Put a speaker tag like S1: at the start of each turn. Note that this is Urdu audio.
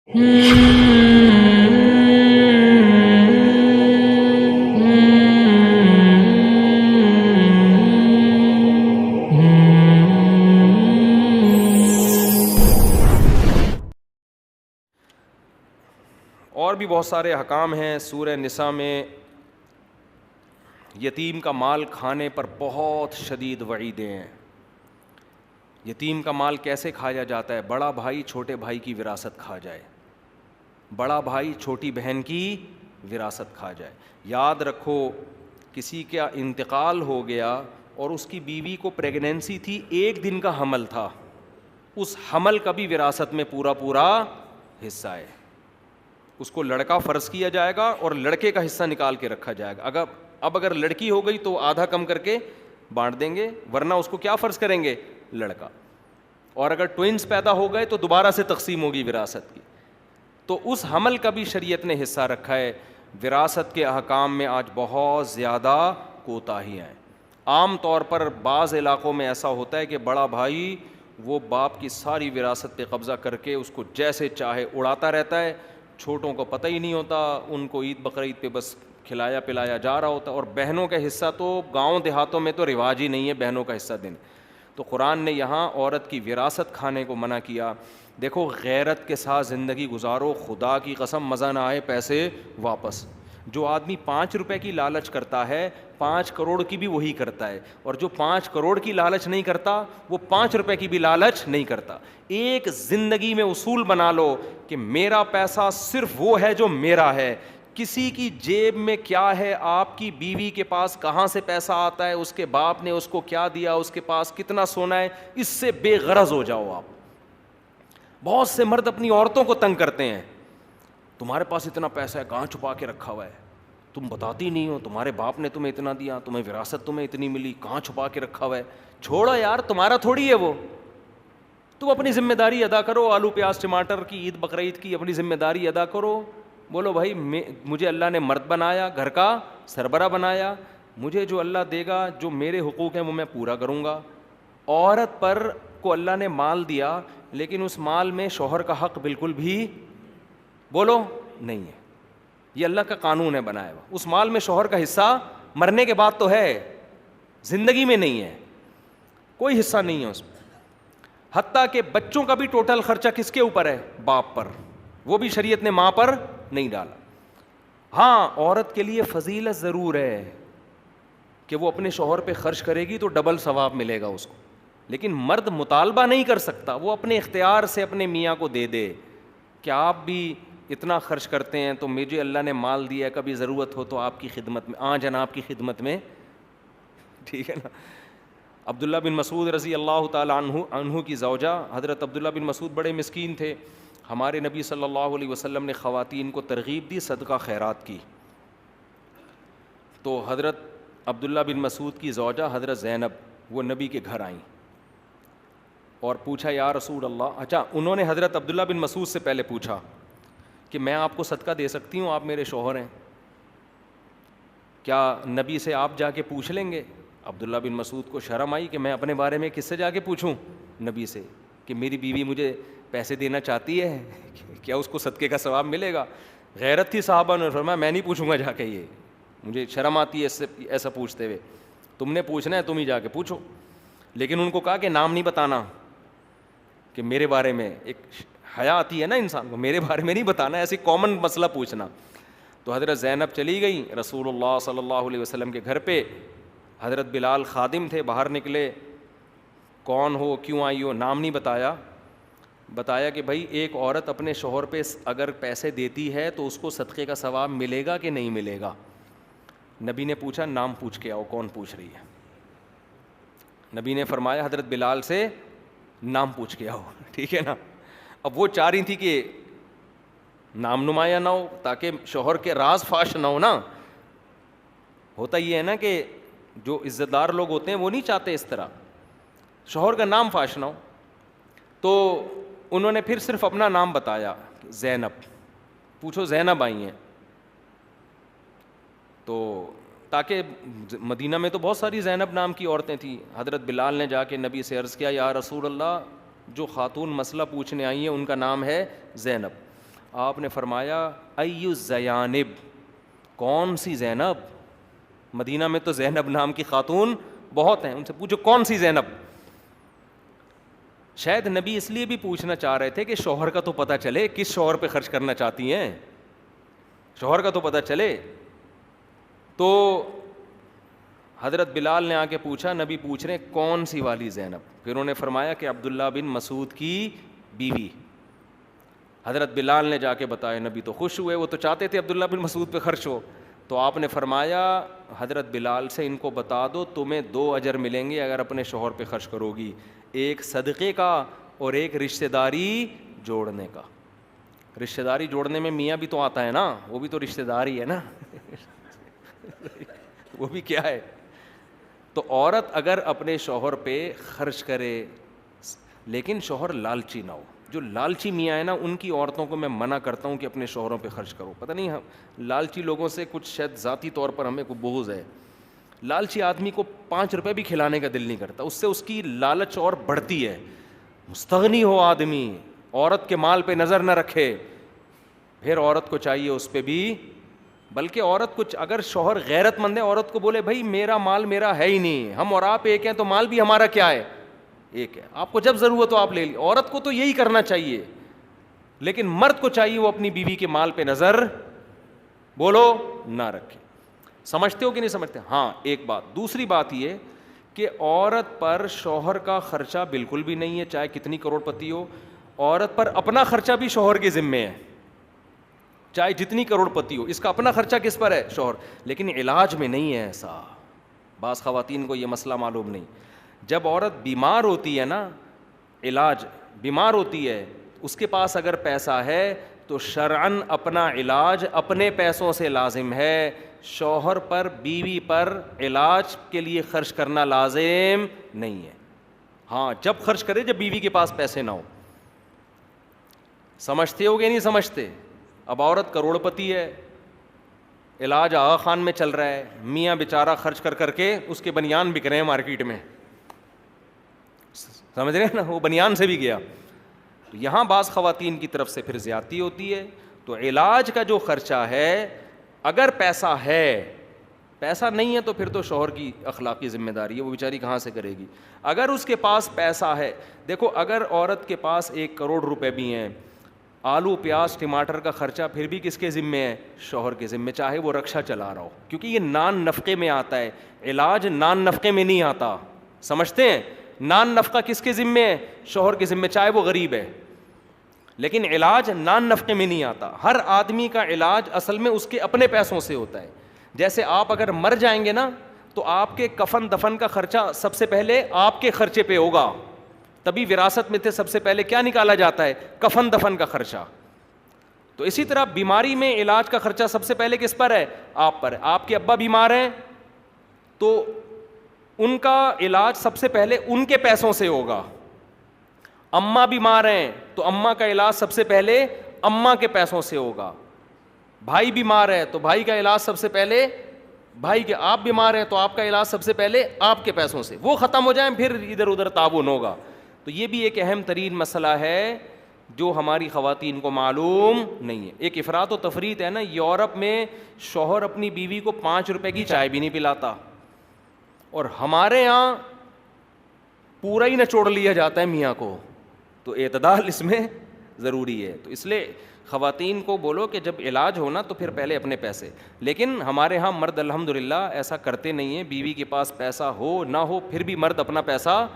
S1: اور بھی بہت سارے احکام ہیں سورہ نساء میں. یتیم کا مال کھانے پر بہت شدید وعیدیں ہیں. یتیم کا مال کیسے کھایا جاتا ہے؟ بڑا بھائی چھوٹے بھائی کی وراثت کھا جائے, بڑا بھائی چھوٹی بہن کی وراثت کھا جائے. یاد رکھو, کسی کا انتقال ہو گیا اور اس کی بیوی کو پریگنینسی تھی, 1 دن کا حمل تھا, اس حمل کا بھی وراثت میں پورا پورا حصہ ہے. اس کو لڑکا فرض کیا جائے گا اور لڑکے کا حصہ نکال کے رکھا جائے گا. اگر لڑکی ہو گئی تو آدھا کم کر کے بانٹ دیں گے, ورنہ اس کو کیا فرض کریں گے؟ لڑکا. اور اگر ٹوئنز پیدا ہو گئے تو دوبارہ سے تقسیم ہوگی وراثت کی. تو اس حمل کا بھی شریعت نے حصہ رکھا ہے. وراثت کے احکام میں آج بہت زیادہ کوتاہیاں ہیں. عام طور پر بعض علاقوں میں ایسا ہوتا ہے کہ بڑا بھائی وہ باپ کی ساری وراثت پہ قبضہ کر کے اس کو جیسے چاہے اڑاتا رہتا ہے, چھوٹوں کو پتہ ہی نہیں ہوتا, ان کو عید بقرعید پہ بس کھلایا پلایا جا رہا ہوتا. اور بہنوں کا حصہ تو گاؤں دیہاتوں میں تو رواج ہی نہیں ہے بہنوں کا حصہ دینے. تو قرآن نے یہاں عورت کی وراثت کھانے کو منع کیا. دیکھو, غیرت کے ساتھ زندگی گزارو, خدا کی قسم مزہ نہ آئے پیسے واپس. جو آدمی 5 روپے کی لالچ کرتا ہے 5 کروڑ کی بھی وہی کرتا ہے, اور جو 5 کروڑ کی لالچ نہیں کرتا وہ 5 روپے کی بھی لالچ نہیں کرتا. ایک زندگی میں اصول بنا لو کہ میرا پیسہ صرف وہ ہے جو میرا ہے. کسی کی جیب میں کیا ہے, آپ کی بیوی کے پاس کہاں سے پیسہ آتا ہے, اس کے باپ نے اس کو کیا دیا, اس کے پاس کتنا سونا ہے, اس سے بے غرض ہو جاؤ آپ. بہت سے مرد اپنی عورتوں کو تنگ کرتے ہیں, تمہارے پاس اتنا پیسہ ہے کہاں چھپا کے رکھا ہوا ہے, تم بتاتی نہیں ہو, تمہارے باپ نے تمہیں اتنا دیا, تمہیں وراثت تمہیں اتنی ملی, کہاں چھپا کے رکھا ہوا ہے. چھوڑو یار, تمہارا تھوڑی ہے وہ, تم اپنی ذمہ داری ادا کرو. آلو پیاز ٹماٹر کی عید بقرعید کی اپنی ذمہ داری ادا کرو. بولو بھائی مجھے اللہ نے مرد بنایا, گھر کا سربراہ بنایا, مجھے جو اللہ دے گا, جو میرے حقوق ہیں وہ میں پورا کروں گا. عورت پر کو اللہ نے مال دیا, لیکن اس مال میں شوہر کا حق بالکل بھی بولو نہیں ہے. یہ اللہ کا قانون ہے بنایا ہوا. اس مال میں شوہر کا حصہ مرنے کے بعد تو ہے, زندگی میں نہیں ہے, کوئی حصہ نہیں ہے اس میں. حتیٰ کہ بچوں کا بھی ٹوٹل خرچہ کس کے اوپر ہے؟ باپ پر. وہ بھی شریعت نے ماں پر نہیں ڈالا. ہاں, عورت کے لیے فضیلت ضرور ہے کہ وہ اپنے شوہر پہ خرچ کرے گی تو ڈبل ثواب ملے گا اس کو, لیکن مرد مطالبہ نہیں کر سکتا, وہ اپنے اختیار سے اپنے میاں کو دے دے کہ آپ بھی اتنا خرچ کرتے ہیں تو مجھے اللہ نے مال دیا ہے, کبھی ضرورت ہو تو آپ کی خدمت میں, جناب کی خدمت میں, ٹھیک ہے نا. عبداللہ بن مسعود رضی اللہ تعالیٰ عنہ کی زوجہ حضرت عبداللہ بن مسعود بڑے مسکین تھے. ہمارے نبی صلی اللہ علیہ وسلم نے خواتین کو ترغیب دی صدقہ خیرات کی. تو حضرت عبداللہ بن مسعود کی زوجہ حضرت زینب وہ نبی کے گھر آئیں اور پوچھا یا رسول اللہ. اچھا, انہوں نے حضرت عبداللہ بن مسعود سے پہلے پوچھا کہ میں آپ کو صدقہ دے سکتی ہوں, آپ میرے شوہر ہیں, کیا نبی سے آپ جا کے پوچھ لیں گے؟ عبداللہ بن مسعود کو شرم آئی کہ میں اپنے بارے میں کس سے جا کے پوچھوں؟ نبی سے, کہ میری بیوی مجھے پیسے دینا چاہتی ہے, کیا اس کو صدقے کا ثواب ملے گا؟ غیرت تھی صحابہ نے فرمایا میں نہیں پوچھوں گا جا کے, یہ مجھے شرم آتی ہے اس سے ایسا پوچھتے ہوئے, تم نے پوچھنا ہے تم ہی جا کے پوچھو. لیکن ان کو کہا کہ نام نہیں بتانا, کہ میرے بارے میں, ایک حیا آتی ہے نا انسان کو, میرے بارے میں نہیں بتانا, ایسی کامن مسئلہ پوچھنا. تو حضرت زینب چلی گئی رسول اللہ صلی اللہ علیہ وسلم کے گھر پہ. حضرت بلال خادم تھے, باہر نکلے, کون ہو, کیوں آئی ہو, نام نہیں بتایا. بتایا کہ بھائی ایک عورت اپنے شوہر پہ اگر پیسے دیتی ہے تو اس کو صدقے کا ثواب ملے گا کہ نہیں ملے گا؟ نبی نے پوچھا نام پوچھ کے آؤ, کون پوچھ رہی ہے؟ نبی نے فرمایا حضرت بلال سے نام پوچھ کے آؤ, ٹھیک ہے نا. اب وہ چاہ رہی تھی کہ نام نمایاں نہ ہو تاکہ شوہر کے راز فاش نہ ہو نا. ہوتا یہ ہے نا کہ جو عزت دار لوگ ہوتے ہیں وہ نہیں چاہتے اس طرح شوہر کا نام فاش نہ ہو. تو انہوں نے پھر صرف اپنا نام بتایا, زینب. پوچھو زینب آئی ہیں, تو تاکہ مدینہ میں تو بہت ساری زینب نام کی عورتیں تھیں. حضرت بلال نے جا کے نبی سے عرض کیا یا رسول اللہ, جو خاتون مسئلہ پوچھنے آئی ہیں ان کا نام ہے زینب. آپ نے فرمایا ایو زینب, کون سی زینب؟ مدینہ میں تو زینب نام کی خاتون بہت ہیں, ان سے پوچھو کون سی زینب. شاید نبی اس لیے بھی پوچھنا چاہ رہے تھے کہ شوہر کا تو پتہ چلے کس شوہر پہ خرچ کرنا چاہتی ہیں, شوہر کا تو پتہ چلے. تو حضرت بلال نے آ کے پوچھا, نبی پوچھ رہے کون سی والی زینب؟ پھر انہوں نے فرمایا کہ عبداللہ بن مسعود کی بیوی. حضرت بلال نے جا کے بتایا, نبی تو خوش ہوئے, وہ تو چاہتے تھے عبداللہ بن مسعود پہ خرچ ہو. تو آپ نے فرمایا حضرت بلال سے ان کو بتا دو تمہیں 2 اجر ملیں گے اگر اپنے شوہر پہ خرچ کرو گی, ایک صدقے کا اور ایک رشتہ داری جوڑنے کا. رشتہ داری جوڑنے میں میاں بھی تو آتا ہے نا, وہ بھی تو رشتہ داری ہے نا وہ بھی کیا ہے. تو عورت اگر اپنے شوہر پہ خرچ کرے لیکن شوہر لالچی نہ ہو, جو لالچی میاں ہے نا ان کی عورتوں کو میں منع کرتا ہوں کہ اپنے شوہروں پہ خرچ کرو. پتہ نہیں ہم لالچی لوگوں سے کچھ شاید ذاتی طور پر ہمیں کوئی بغض ہے. لالچی آدمی کو 5 روپے بھی کھلانے کا دل نہیں کرتا, اس سے اس کی لالچ اور بڑھتی ہے. مستغنی ہو آدمی, عورت کے مال پہ نظر نہ رکھے, پھر عورت کو چاہیے اس پہ بھی, بلکہ عورت کچھ اگر شوہر غیرت مند ہے عورت کو بولے بھائی میرا مال میرا ہے ہی نہیں, ہم اور آپ ایک ہیں تو مال بھی ہمارا کیا ہے, ایک ہے, آپ کو جب ضرورت ہو آپ لے لی. عورت کو تو یہی کرنا چاہیے, لیکن مرد کو چاہیے وہ اپنی بیوی کے مال پہ نظر بولو نہ رکھے. سمجھتے ہو کہ نہیں سمجھتے؟ ہاں ایک بات. دوسری بات یہ کہ عورت پر شوہر کا خرچہ بالکل بھی نہیں ہے, چاہے کتنی کروڑ پتی ہو. عورت پر اپنا خرچہ بھی شوہر کے ذمے ہے, چاہے جتنی کروڑ پتی ہو, اس کا اپنا خرچہ کس پر ہے؟ شوہر. لیکن علاج میں نہیں ہے ایسا, بعض خواتین کو یہ مسئلہ معلوم نہیں. جب عورت بیمار ہوتی ہے نا, علاج بیمار ہوتی ہے, اس کے پاس اگر پیسہ ہے تو شرعاً اپنا علاج اپنے پیسوں سے لازم ہے, شوہر پر بیوی پر علاج کے لیے خرچ کرنا لازم نہیں ہے. ہاں جب خرچ کرے جب بیوی کے پاس پیسے نہ ہو. سمجھتے ہو کہ نہیں سمجھتے؟ اب عورت کروڑ پتی ہے, علاج آغا خان میں چل رہا ہے, میاں بیچارہ خرچ کر کر کے اس کے بنیان بک رہے ہیں مارکیٹ میں, سمجھ رہے ہیں نا, وہ بنیان سے بھی گیا. تو یہاں بعض خواتین کی طرف سے پھر زیادتی ہوتی ہے. تو علاج کا جو خرچہ ہے اگر پیسہ ہے, پیسہ نہیں ہے تو پھر تو شوہر کی اخلاقی ذمہ داری ہے, وہ بیچاری کہاں سے کرے گی. اگر اس کے پاس پیسہ ہے, دیکھو اگر عورت کے پاس 1 کروڑ روپے بھی ہیں, آلو پیاز ٹماٹر کا خرچہ پھر بھی کس کے ذمے ہے؟ شوہر کے ذمے, چاہے وہ رکشہ چلا رہا ہو, کیونکہ یہ نان نفقے میں آتا ہے, علاج نان نفقے میں نہیں آتا. سمجھتے ہیں؟ نان نفقہ کس کے ذمے ہے؟ شوہر کے ذمے, چاہے وہ غریب ہے, لیکن علاج نان نفقے میں نہیں آتا. ہر آدمی کا علاج اصل میں اس کے اپنے پیسوں سے ہوتا ہے. جیسے آپ اگر مر جائیں گے نا تو آپ کے کفن دفن کا خرچہ سب سے پہلے آپ کے خرچے پہ ہوگا, تبھی وراثت میں تھے سب سے پہلے کیا نکالا جاتا ہے؟ کفن دفن کا خرچہ. تو اسی طرح بیماری میں علاج کا خرچہ سب سے پہلے کس پر ہے؟ آپ پر. آپ کے ابا بیمار ہیں تو ان کا علاج سب سے پہلے ان کے پیسوں سے ہوگا. اماں بیمار ہیں تو اماں کا علاج سب سے پہلے اماں کے پیسوں سے ہوگا. بھائی بیمار ہے تو بھائی کا علاج سب سے پہلے بھائی کے, آپ بیمار ہیں تو آپ کا علاج سب سے پہلے آپ کے پیسوں سے. وہ ختم ہو جائیں پھر ادھر ادھر تعاون ہوگا. تو یہ بھی ایک اہم ترین مسئلہ ہے جو ہماری خواتین کو معلوم نہیں ہے. ایک افراط و تفریط ہے نا, یورپ میں شوہر اپنی بیوی کو 5 روپے کی چائے بھی نہیں پلاتا, اور ہمارے یہاں پورا ہی نچوڑ لیا جاتا ہے میاں کو. تو اعتدال اس میں ضروری ہے. تو اس لیے خواتین کو بولو کہ جب علاج ہونا تو پھر پہلے اپنے پیسے. لیکن ہمارے ہاں مرد الحمدللہ ایسا کرتے نہیں ہیں, بیوی کے پاس پیسہ ہو نہ ہو پھر بھی مرد اپنا پیسہ